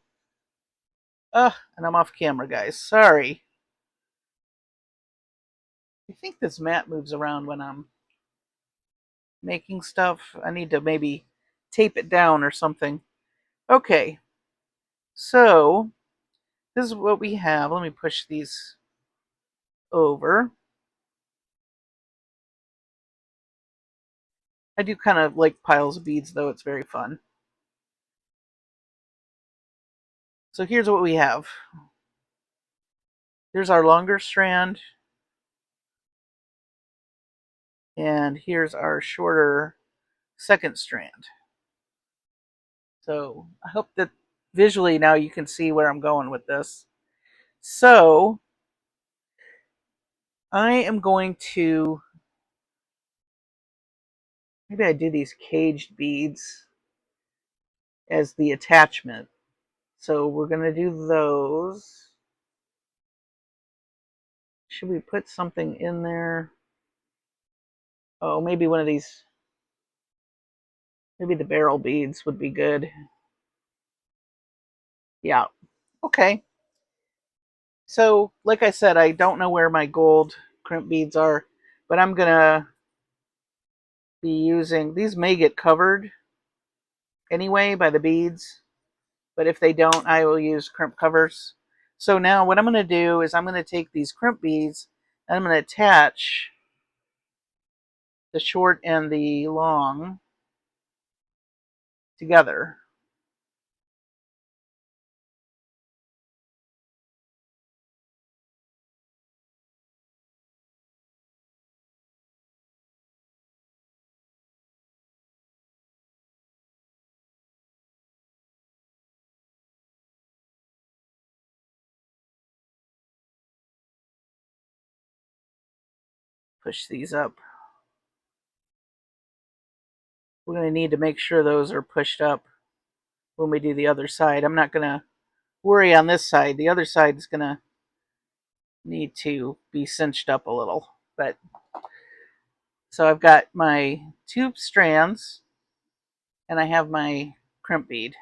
and I'm off camera, guys. Sorry. I think this mat moves around when I'm making stuff. I need to maybe tape it down or something. Okay. So, this is what we have. Let me push these over. I do kind of like piles of beads, though. It's very fun. So here's what we have. Here's our longer strand. And here's our shorter second strand. So I hope that visually now you can see where I'm going with this. So I am going to, maybe I do these caged beads as the attachment. So we're going to do those. Should we put something in there? Oh, maybe one of these, maybe the barrel beads would be good. Yeah. Okay. So, like I said, I don't know where my gold crimp beads are, but I'm going to be using, these may get covered anyway by the beads, but if they don't, I will use crimp covers. So now what I'm going to do is I'm going to take these crimp beads and I'm going to attach the short and the long together. Push these up. We're going to need to make sure those are pushed up when we do the other side. I'm not going to worry on this side. The other side is going to need to be cinched up a little. But so I've got my 2 strands and I have my crimp bead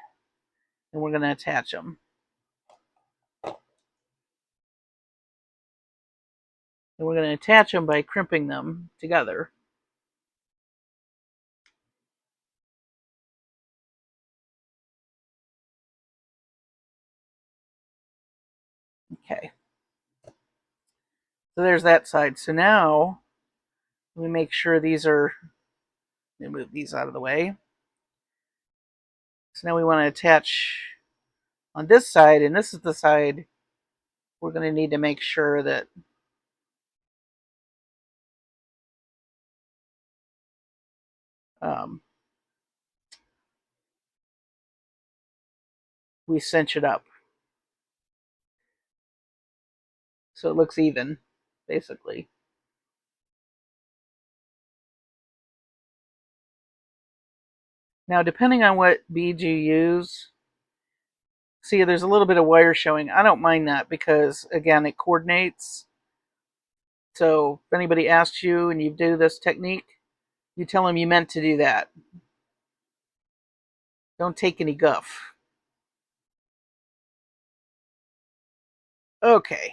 and we're going to attach them. And we're going to attach them by crimping them together. Okay. So there's that side. So now let me make sure these are, let me move these out of the way. So now we want to attach on this side, and this is the side we're going to need to make sure that we cinch it up so it looks even, basically. Now, depending on what beads you use, see, there's a little bit of wire showing. I don't mind that because, again, it coordinates. So if anybody asks you and you do this technique, you tell them you meant to do that. Don't take any guff. Okay.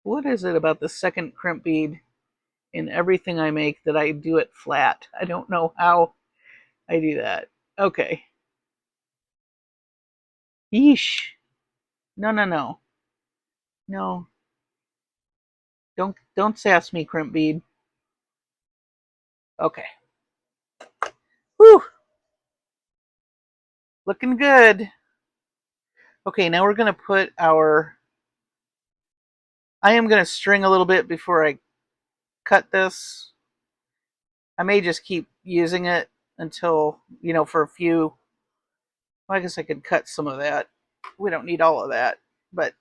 What is it about the second crimp bead in everything I make that I do it flat? I don't know how I do that. Okay. Yeesh. No, no, no. No. Don't sass me, crimp bead. Okay. Whew. Looking good. Okay, now we're gonna put our, I am gonna string a little bit before I cut this. I may just keep using it until, for a few, well, I guess I could cut some of that. We don't need all of that, but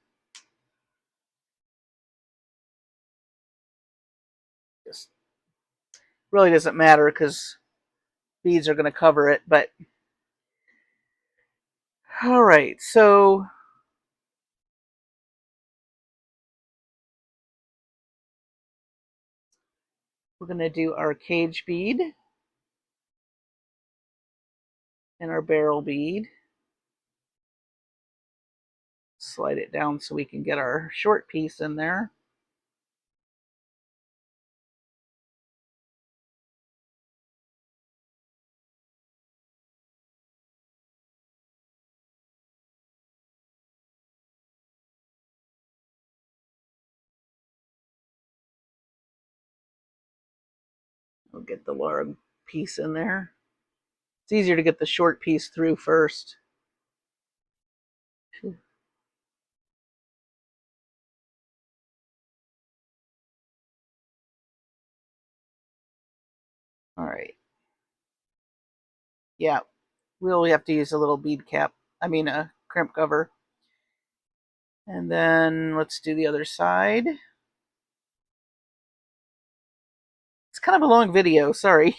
just really doesn't matter because beads are going to cover it. But all right, so we're going to do our cage bead and our barrel bead. Slide it down so we can get our short piece in there. We'll get the long piece in there. It's easier to get the short piece through first. All right. Yeah, we'll have to use a little bead cap. I mean, a crimp cover. And then let's do the other side. It's kind of a long video, sorry.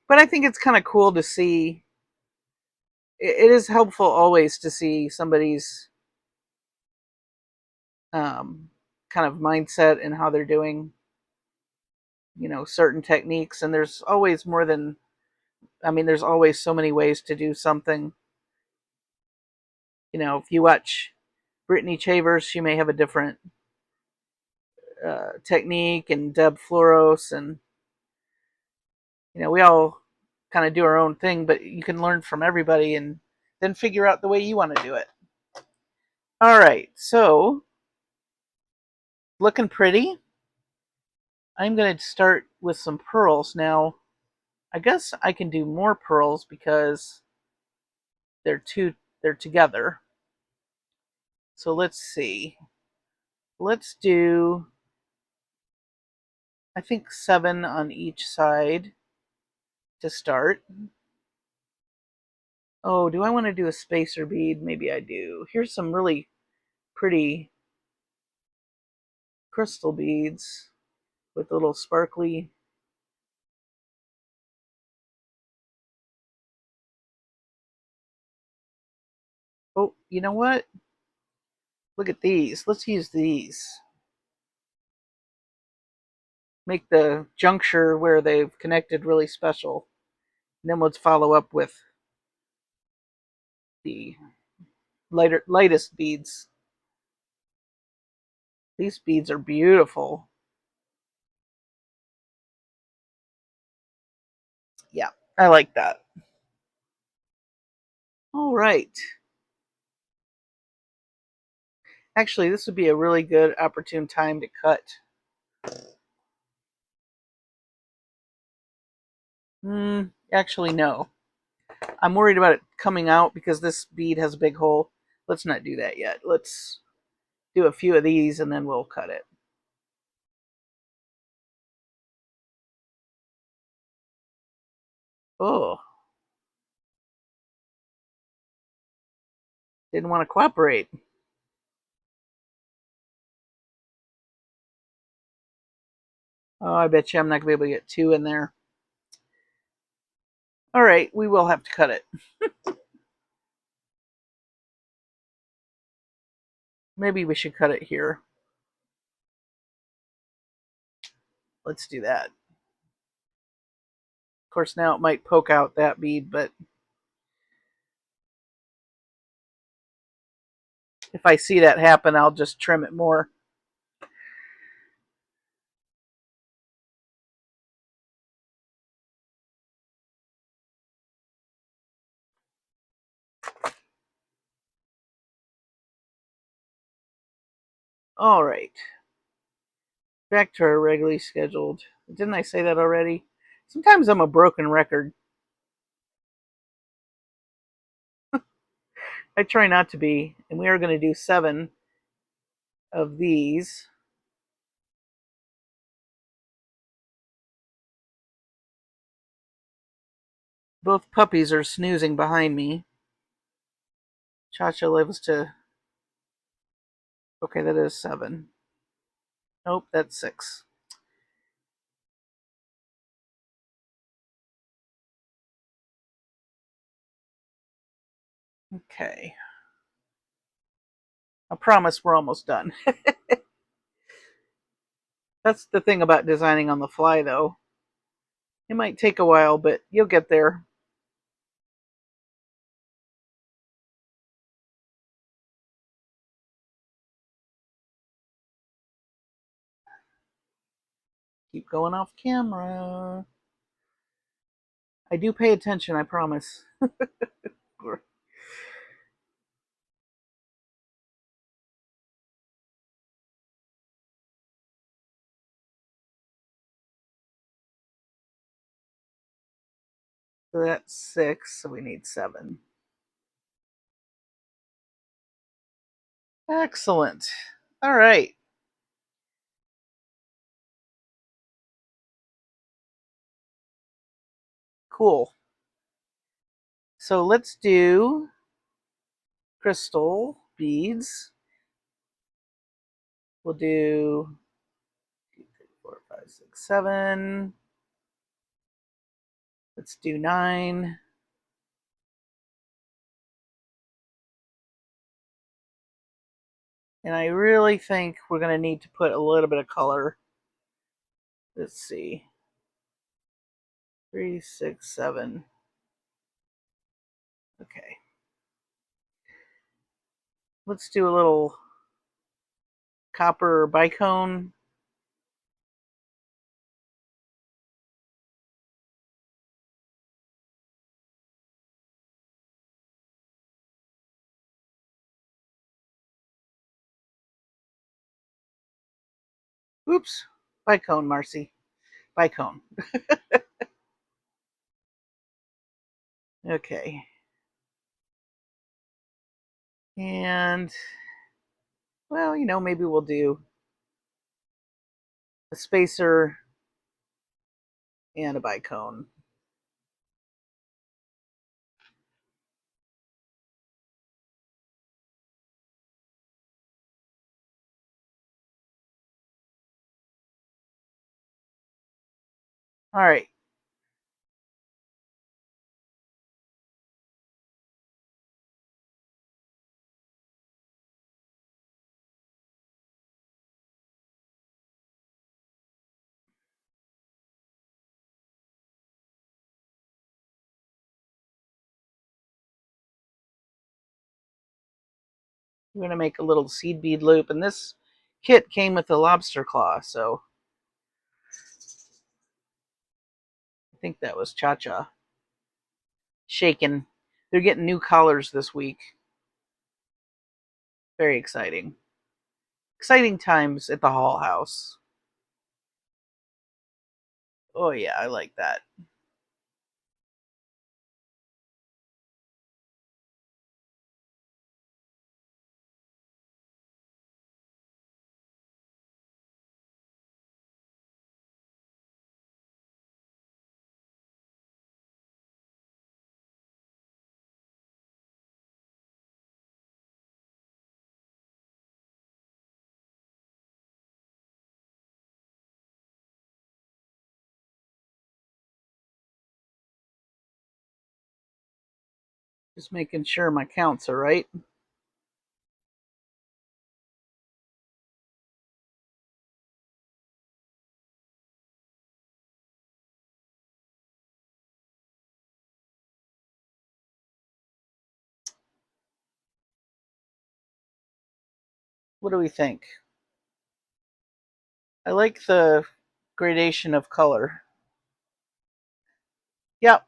But I think it's kind of cool to see. It is helpful always to see somebody's kind of mindset and how they're doing, certain techniques. And there's always more than, I mean, there's always so many ways to do something. If you watch Brittany Chavers, she may have a different technique, and Deb Floros, and we all kind of do our own thing, but you can learn from everybody and then figure out the way you want to do it. All right, so looking pretty. I'm going to start with some pearls. Now, I guess I can do more pearls because they're together. So let's see. Let's do, I think, 7 on each side to start. Oh, do I want to do a spacer bead? Maybe I do. Here's some really pretty crystal beads with little sparkly. Oh, you know what? Look at these. Let's use these. Make the juncture where they've connected really special. And then let's follow up with the lightest beads. These beads are beautiful. Yeah. I like that. All right. Actually, this would be a really good opportune time to cut. Actually, no. I'm worried about it coming out because this bead has a big hole. Let's not do that yet. Let's do a few of these and then we'll cut it. Oh, didn't want to cooperate. Oh, I bet you I'm not going to be able to get two in there. All right, we will have to cut it. Maybe we should cut it here. Let's do that. Of course, now it might poke out that bead, but if I see that happen, I'll just trim it more. All right. Back to our regularly scheduled. Didn't I say that already? Sometimes I'm a broken record. I try not to be. And we are going to do 7 of these. Both puppies are snoozing behind me. Cha-Cha lives to... Okay, that is 7. Nope, that's 6. Okay. I promise we're almost done. That's the thing about designing on the fly, though. It might take a while, but you'll get there. Keep going off camera. I do pay attention, I promise. So that's 6, so we need 7. Excellent. All right. Cool. So let's do crystal beads. We'll do 2, 3, 4, 5, 6, 7. Let's do 9. And I really think we're going to need to put a little bit of color. Let's see. 3, 6, 7. Okay. Let's do a little copper bicone. Oops. Bicone, Marcie. Bicone. Okay. And, well, maybe we'll do a spacer and a bicone. All right. We're going to make a little seed bead loop. And this kit came with a lobster claw, so I think that was Cha-Cha. shaking. They're getting new collars this week. Very exciting. Exciting times at the Hall House. Oh yeah, I like that. Just making sure my counts are right. What do we think? I like the gradation of color. Yep.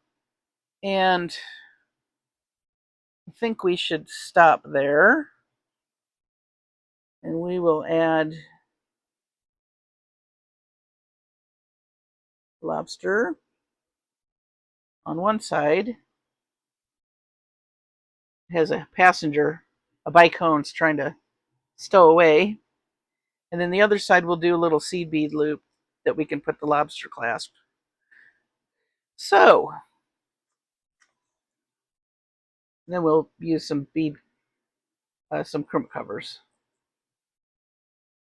And I think we should stop there. And we will add lobster on one side. It has a passenger, a bike hone's trying to stow away. And then the other side we'll do a little seed bead loop that we can put the lobster clasp. So then we'll use some bead, some crimp covers.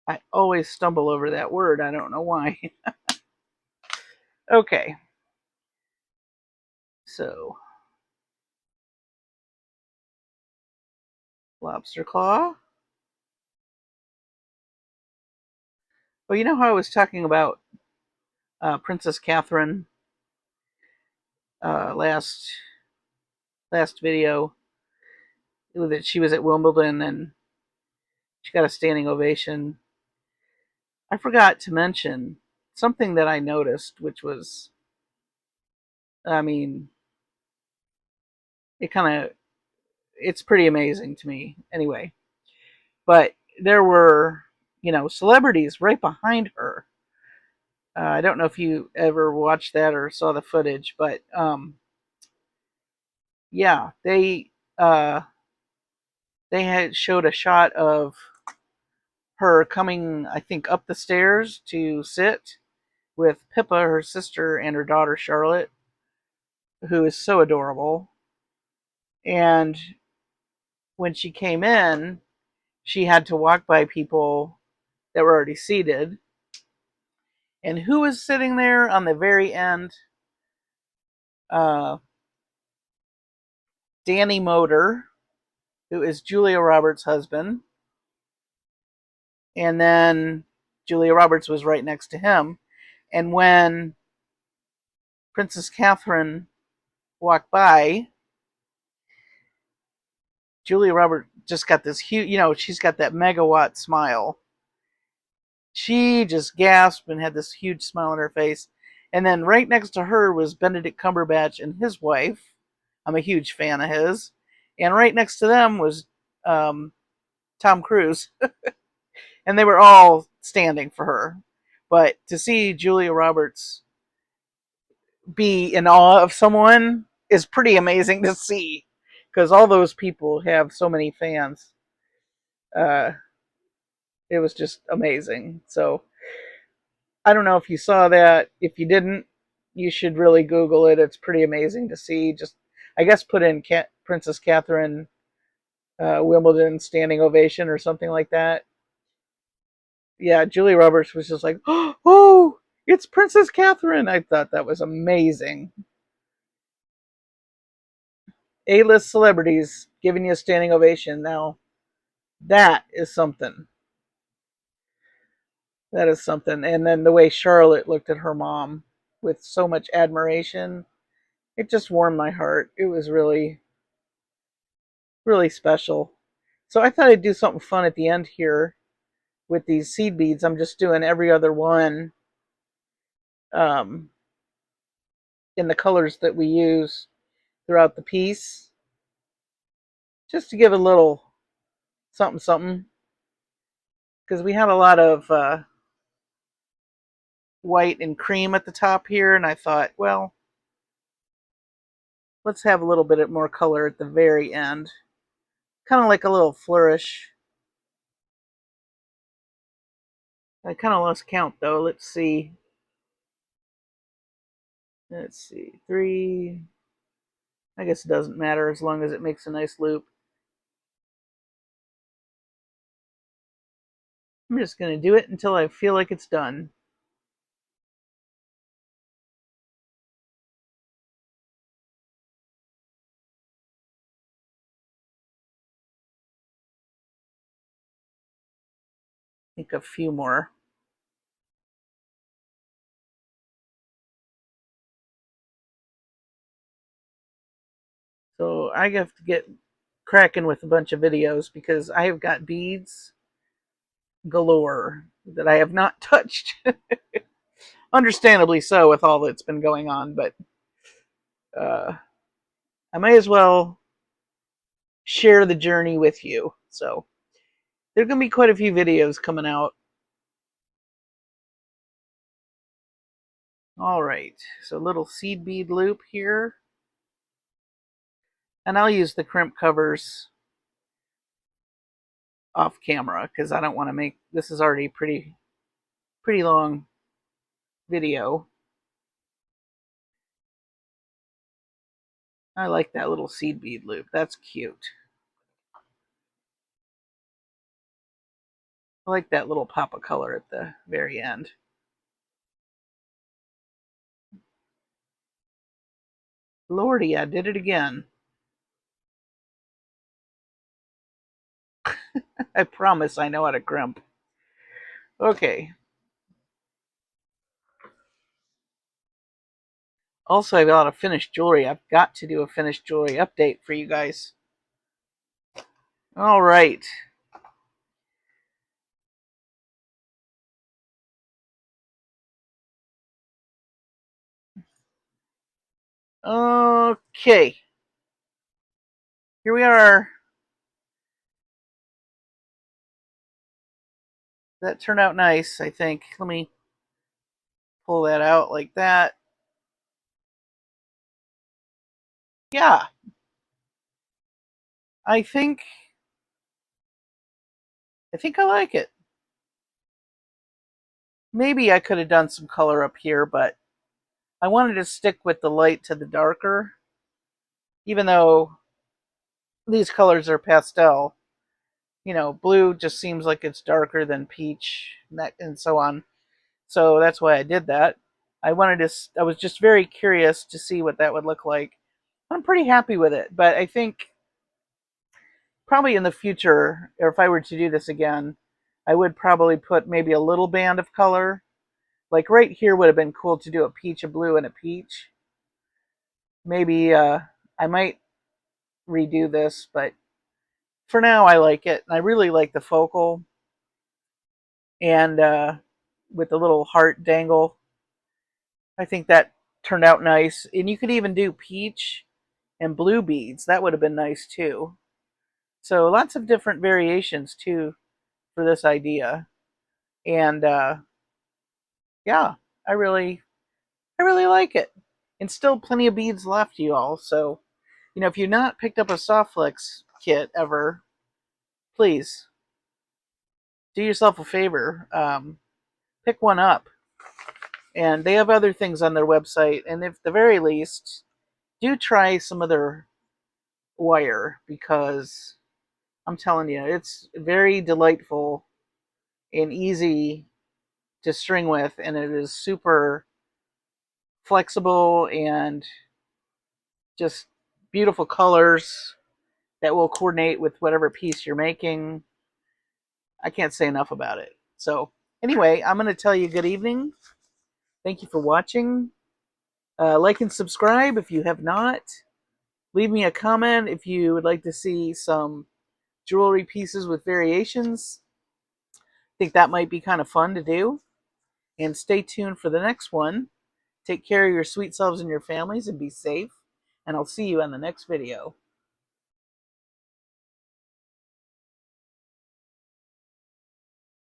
I always stumble over that word. I don't know why. Okay. So lobster claw. Well, you know how I was talking about Princess Catherine last video, that she was at Wimbledon and she got a standing ovation. I forgot to mention something that I noticed, which was, I mean, it kind of, it's pretty amazing to me anyway. But there were, celebrities right behind her. I don't know if you ever watched that or saw the footage, but yeah, they had showed a shot of her coming, I think, up the stairs to sit with Pippa, her sister, and her daughter Charlotte, who is so adorable. And when she came in, she had to walk by people that were already seated. And who was sitting there on the very end? Uh, Danny Moder, who is Julia Roberts' husband. And then Julia Roberts was right next to him. And when Princess Catherine walked by, Julia Roberts just got this huge, she's got that megawatt smile. She just gasped and had this huge smile on her face. And then right next to her was Benedict Cumberbatch and his wife. I'm a huge fan of his. And right next to them was Tom Cruise. And they were all standing for her. But to see Julia Roberts be in awe of someone is pretty amazing to see, because all those people have so many fans. Uh, it was just amazing. So I don't know if you saw that. If you didn't, you should really Google it. It's pretty amazing to see. Just, I guess, put in Princess Catherine Wimbledon standing ovation or something like that. Yeah, Julia Roberts was just like, oh, it's Princess Catherine. I thought that was amazing. A-list celebrities giving you a standing ovation. Now, that is something. That is something. And then the way Charlotte looked at her mom with so much admiration, it just warmed my heart. It was really, really special. So I thought I'd do something fun at the end here with these seed beads. I'm just doing every other one um, in the colors that we use. throughout the piece, just to give a little something something, because we had a lot of white and cream at the top here, and I thought, well, let's have a little bit more color at the very end, kind of like a little flourish. I kind of lost count though. Let's see, 3. I guess it doesn't matter as long as it makes a nice loop. I'm just going to do it until I feel like it's done. I think a few more. So I have to get cracking with a bunch of videos because I have got beads galore that I have not touched. Understandably so with all that's been going on, but uh, I might as well share the journey with you. So there are going to be quite a few videos coming out. All right, so a little seed bead loop here. And I'll use the crimp covers off camera because I don't want to make, this is already pretty long video. I like that little seed bead loop. That's cute. I like that little pop of color at the very end. Lordy, I did it again. I promise I know how to crimp. Okay. Also, I've got a lot of finished jewelry. I've got to do a finished jewelry update for you guys. All right. Okay. Here we are. That turned out nice, I think. Let me pull that out like that. Yeah. I think I like it. Maybe I could have done some color up here, but I wanted to stick with the light to the darker, even though these colors are pastel. You know, blue just seems like it's darker than peach and so on. So that's why I did that. I was just very curious to see what that would look like. I'm pretty happy with it, but I think probably in the future, or if I were to do this again, I would probably put maybe a little band of color. Like right here would have been cool to do a peach, a blue, and a peach. Maybe I might redo this, but for now I like it. I really like the focal and with the little heart dangle. I think that turned out nice. And you could even do peach and blue beads. That would have been nice too. So lots of different variations too for this idea. And yeah, I really like it. And still plenty of beads left, you all. So, you know, if you've not picked up a SoftFlex kit ever, please do yourself a favor. Pick one up. And they have other things on their website. And if at the very least, do try some of their wire because I'm telling you, it's very delightful and easy to string with, and it is super flexible and just beautiful colors that will coordinate with whatever piece you're making. I can't say enough about it. So anyway, I'm going to tell you good evening. Thank you for watching. Like and subscribe if you have not. Leave me a comment if you would like to see some jewelry pieces with variations. I think that might be kind of fun to do. And stay tuned for the next one. Take care of your sweet selves and your families and be safe. and I'll see you in the next video.